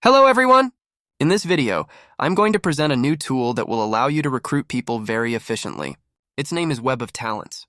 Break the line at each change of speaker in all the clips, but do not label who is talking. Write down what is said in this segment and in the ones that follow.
Hello everyone! In this video, I'm going to present a new tool that will allow you to recruit people very efficiently. Its name is Web of Talents.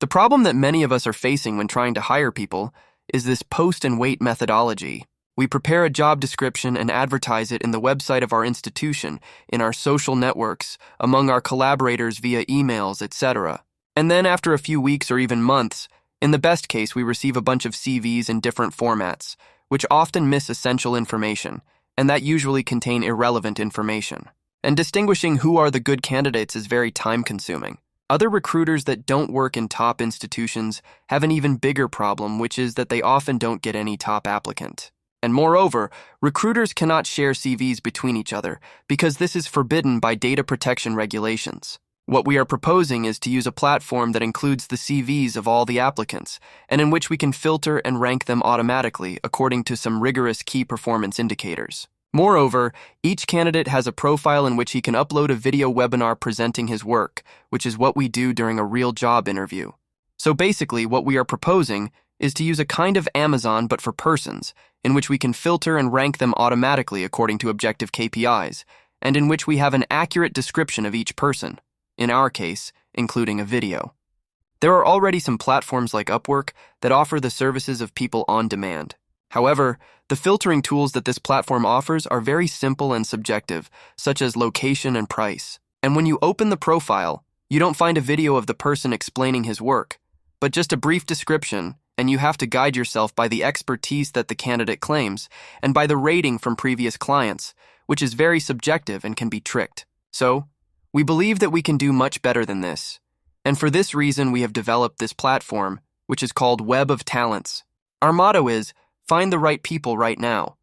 The problem that many of us are facing when trying to hire people is this post and wait methodology. We prepare a job description and advertise it in the website of our institution, in our social networks, among our collaborators via emails, etc. And then after a few weeks or even months, in the best case, we receive a bunch of CVs in different formats, which often miss essential information, and that usually contain irrelevant information. And distinguishing who are the good candidates is very time-consuming. Other recruiters that don't work in top institutions have an even bigger problem, which is that they often don't get any top applicant. And moreover, recruiters cannot share CVs between each other because this is forbidden by data protection regulations. What we are proposing is to use a platform that includes the CVs of all the applicants, and in which we can filter and rank them automatically according to some rigorous key performance indicators. Moreover, each candidate has a profile in which he can upload a video webinar presenting his work, which is what we do during a real job interview. So basically, what we are proposing is to use a kind of Amazon but for persons, in which we can filter and rank them automatically according to objective KPIs, and in which we have an accurate description of each person, in our case, including a video. There are already some platforms like Upwork that offer the services of people on demand. However, the filtering tools that this platform offers are very simple and subjective, such as location and price. And when you open the profile, you don't find a video of the person explaining his work, but just a brief description, and you have to guide yourself by the expertise that the candidate claims and by the rating from previous clients, which is very subjective and can be tricked. So, we believe that we can do much better than this. And for this reason, we have developed this platform, which is called Web of Talents. Our motto is, find the right people right now.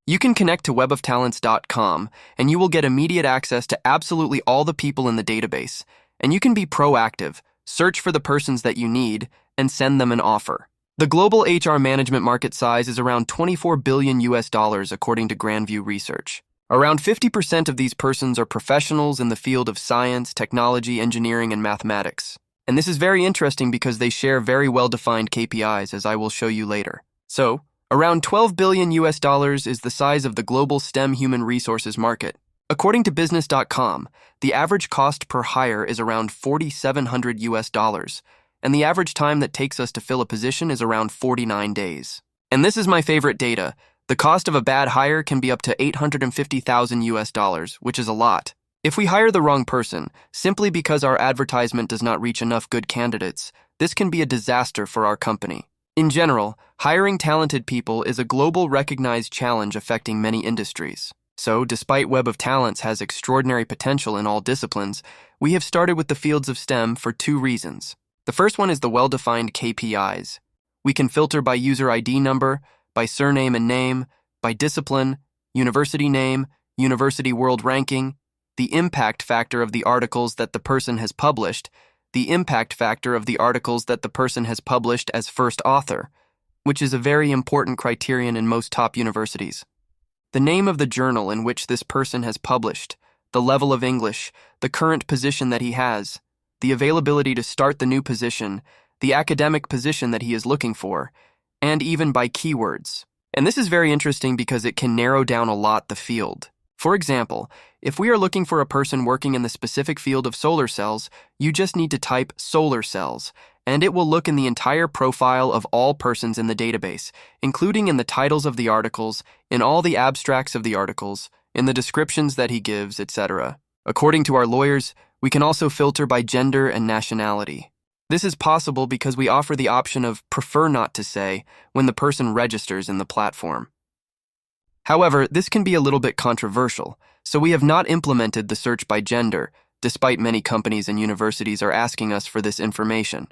You can connect to weboftalents.com and you will get immediate access to absolutely all the people in the database. And you can be proactive, search for the persons that you need, and send them an offer. The global HR management market size is around $24 billion according to Grandview Research. Around 50% of these persons are professionals in the field of science, technology, engineering, and mathematics. And this is very interesting because they share very well-defined KPIs, as I will show you later. So, around $12 billion is the size of the global STEM human resources market. According to business.com, the average cost per hire is around $4,700, and the average time that takes us to fill a position is around 49 days. And this is my favorite data. The cost of a bad hire can be up to $850,000, which is a lot. If we hire the wrong person, simply because our advertisement does not reach enough good candidates, this can be a disaster for our company. In general, hiring talented people is a global recognized challenge affecting many industries. So, despite Web of Talents has extraordinary potential in all disciplines, we have started with the fields of STEM for two reasons. The first one is the well-defined KPIs. We can filter by user ID number, by surname and name, by discipline, university name, university world ranking, the impact factor of the articles that the person has published, the impact factor of the articles that the person has published as first author, which is a very important criterion in most top universities, the name of the journal in which this person has published, the level of English, the current position that he has, the availability to start the new position, the academic position that he is looking for, and even by keywords. And this is very interesting because it can narrow down a lot the field. For example, if we are looking for a person working in the specific field of solar cells, you just need to type solar cells, and it will look in the entire profile of all persons in the database, including in the titles of the articles, in all the abstracts of the articles, in the descriptions that he gives, etc. According to our lawyers, we can also filter by gender and nationality. This is possible because we offer the option of prefer not to say when the person registers in the platform. However, this can be a little bit controversial, so we have not implemented the search by gender, despite many companies and universities are asking us for this information.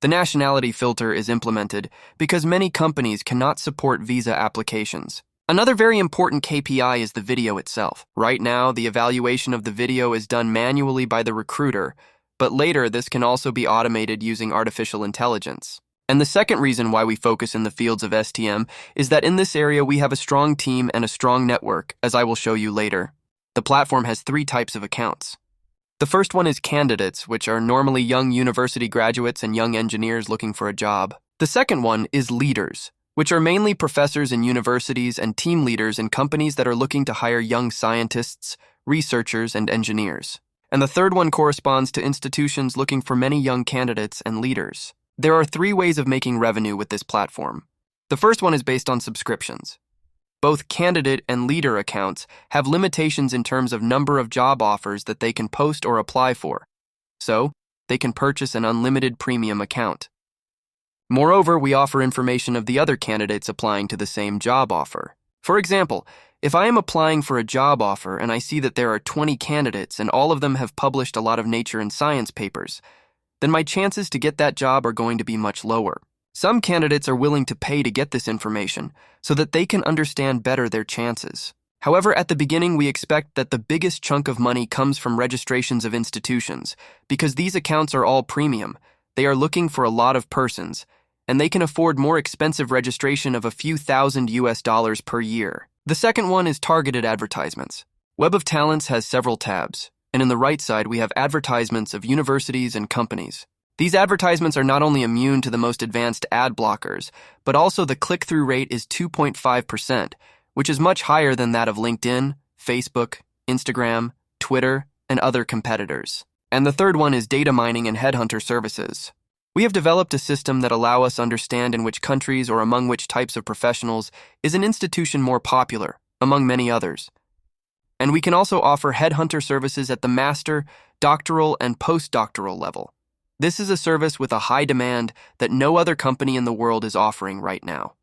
The nationality filter is implemented because many companies cannot support visa applications. Another very important KPI is the video itself. Right now, the evaluation of the video is done manually by the recruiter, but later this can also be automated using artificial intelligence. And the second reason why we focus in the fields of STM is that in this area we have a strong team and a strong network, as I will show you later. The platform has three types of accounts. The first one is candidates, which are normally young university graduates and young engineers looking for a job. The second one is leaders, which are mainly professors in universities and team leaders in companies that are looking to hire young scientists, researchers, and engineers. And the third one corresponds to institutions looking for many young candidates and leaders. There are 3 ways of making revenue with this platform. The first one is based on subscriptions. Both candidate and leader accounts have limitations in terms of number of job offers that they can post or apply for, so they can purchase an unlimited premium account. Moreover, we offer information of the other candidates applying to the same job offer. For example, if I am applying for a job offer and I see that there are 20 candidates and all of them have published a lot of nature and science papers, then my chances to get that job are going to be much lower. Some candidates are willing to pay to get this information so that they can understand better their chances. However, at the beginning, we expect that the biggest chunk of money comes from registrations of institutions because these accounts are all premium. They are looking for a lot of persons, and they can afford more expensive registration of a few thousand US per year. The second one is targeted advertisements. Web of Talents has several tabs, and in the right side we have advertisements of universities and companies. These advertisements are not only immune to the most advanced ad blockers, but also the click-through rate is 2.5%, which is much higher than that of LinkedIn, Facebook, Instagram, Twitter, and other competitors. And the third one is data mining and headhunter services. We have developed a system that allows us to understand in which countries or among which types of professionals is an institution more popular, among many others. And we can also offer headhunter services at the master, doctoral, and postdoctoral level. This is a service with a high demand that no other company in the world is offering right now.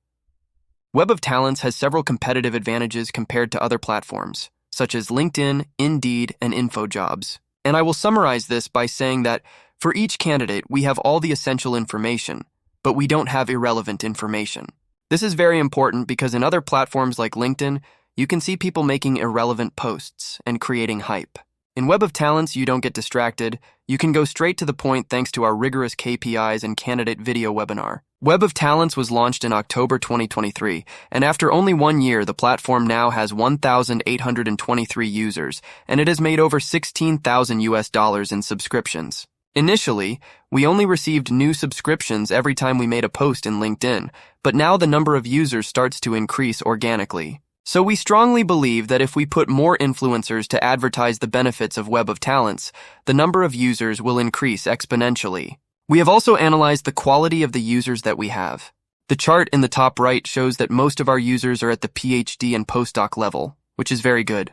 Web of Talents has several competitive advantages compared to other platforms, such as LinkedIn, Indeed, and InfoJobs. And I will summarize this by saying that for each candidate, we have all the essential information, but we don't have irrelevant information. This is very important because in other platforms like LinkedIn, you can see people making irrelevant posts and creating hype. In Web of Talents, you don't get distracted. You can go straight to the point thanks to our rigorous KPIs and candidate video webinar. Web of Talents was launched in October 2023, and after only 1 year, the platform now has 1,823 users, and it has made over $16,000 in subscriptions. Initially, we only received new subscriptions every time we made a post in LinkedIn, but now the number of users starts to increase organically. So we strongly believe that if we put more influencers to advertise the benefits of Web of Talents, the number of users will increase exponentially. We have also analyzed the quality of the users that we have. The chart in the top right shows that most of our users are at the PhD and postdoc level, which is very good.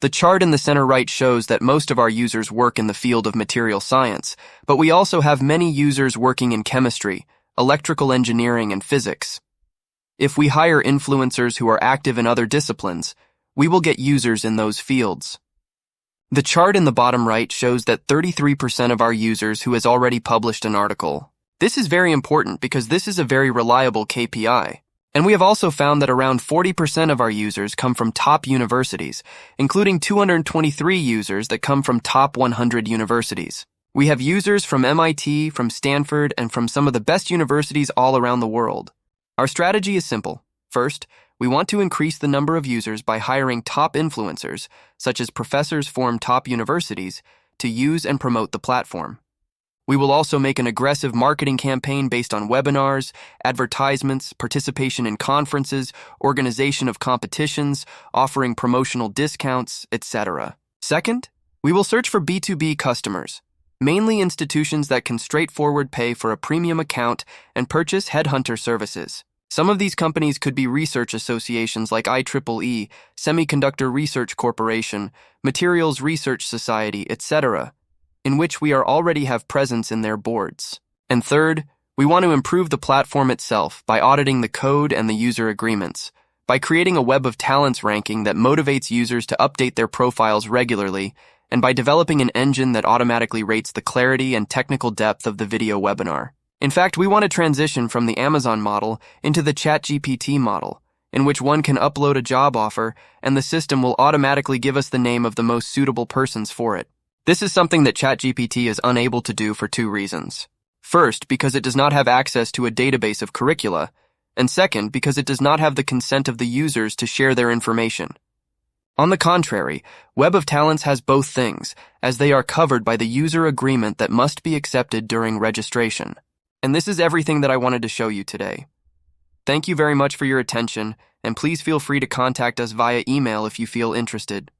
The chart in the center right shows that most of our users work in the field of material science, but we also have many users working in chemistry, electrical engineering, and physics. If we hire influencers who are active in other disciplines, we will get users in those fields. The chart in the bottom right shows that 33% of our users who has already published an article. This is very important because this is a very reliable KPI. And we have also found that around 40% of our users come from top universities, including 223 users that come from top 100 universities. We have users from MIT, from Stanford, and from some of the best universities all around the world. Our strategy is simple. First, we want to increase the number of users by hiring top influencers, such as professors from top universities, to use and promote the platform. We will also make an aggressive marketing campaign based on webinars, advertisements, participation in conferences, organization of competitions, offering promotional discounts, etc. Second, we will search for B2B customers, mainly institutions that can straightforward pay for a premium account and purchase headhunter services. Some of these companies could be research associations like IEEE, Semiconductor Research Corporation, Materials Research Society, etc., in which we already have presence in their boards. And third, we want to improve the platform itself by auditing the code and the user agreements, by creating a Web of Talents ranking that motivates users to update their profiles regularly, and by developing an engine that automatically rates the clarity and technical depth of the video webinar. In fact, we want to transition from the Amazon model into the ChatGPT model, in which one can upload a job offer and the system will automatically give us the name of the most suitable persons for it. This is something that ChatGPT is unable to do for 2 reasons. First, because it does not have access to a database of curricula, and second, because it does not have the consent of the users to share their information. On the contrary, Web of Talents has both things, as they are covered by the user agreement that must be accepted during registration. And this is everything that I wanted to show you today. Thank you very much for your attention, and please feel free to contact us via email if you feel interested.